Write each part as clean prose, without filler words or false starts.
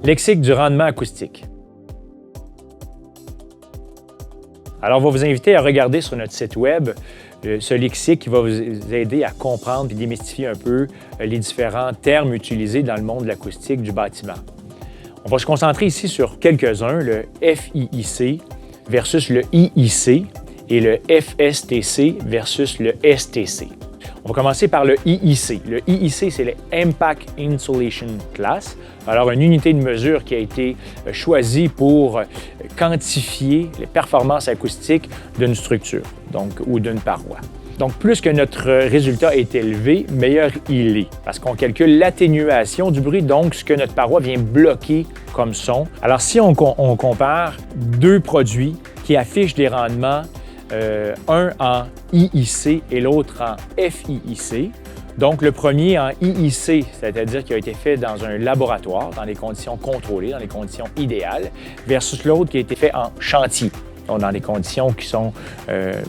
Lexique du rendement acoustique. Alors, on va vous inviter à regarder sur notre site web ce lexique qui va vous aider à comprendre et démystifier un peu les différents termes utilisés dans le monde de l'acoustique du bâtiment. On va se concentrer ici sur quelques-uns, le FIIC versus le IIC et le FSTC versus le STC. On va commencer par le IIC. Le IIC, c'est le Impact Insulation Class. Alors, une unité de mesure qui a été choisie pour quantifier les performances acoustiques d'une structure ou d'une paroi. Donc, plus que notre résultat est élevé, meilleur il est, parce qu'on calcule l'atténuation du bruit, donc ce que notre paroi vient bloquer comme son. Alors, si on compare deux produits qui affichent des rendements, un en IIC et l'autre en FIIC. Donc, le premier en IIC, c'est-à-dire qui a été fait dans un laboratoire, dans des conditions contrôlées, dans des conditions idéales, versus l'autre qui a été fait en chantier, donc dans des conditions qui sont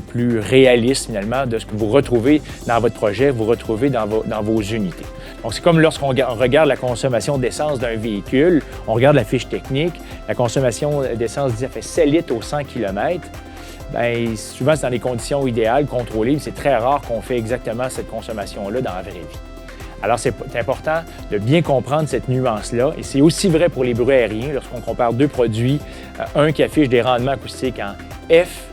plus réalistes finalement de ce que vous retrouvez dans votre projet, vous retrouvez dans vos unités. Donc, c'est comme lorsqu'on regarde la consommation d'essence d'un véhicule, on regarde la fiche technique, la consommation d'essence dit ça fait 7 litres au 100 km. Bien, souvent, c'est dans les conditions idéales, contrôlées, c'est très rare qu'on fait exactement cette consommation-là dans la vraie vie. Alors, c'est important de bien comprendre cette nuance-là, et c'est aussi vrai pour les bruits aériens lorsqu'on compare deux produits, un qui affiche des rendements acoustiques en F,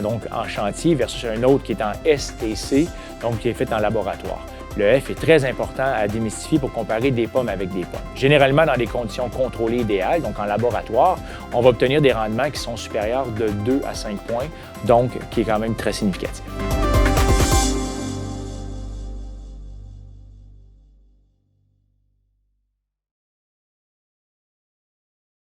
donc en chantier, versus un autre qui est en STC, donc qui est fait en laboratoire. Le F est très important à démystifier pour comparer des pommes avec des pommes. Généralement, dans des conditions contrôlées idéales, donc en laboratoire, on va obtenir des rendements qui sont supérieurs de 2 à 5 points, donc qui est quand même très significatif.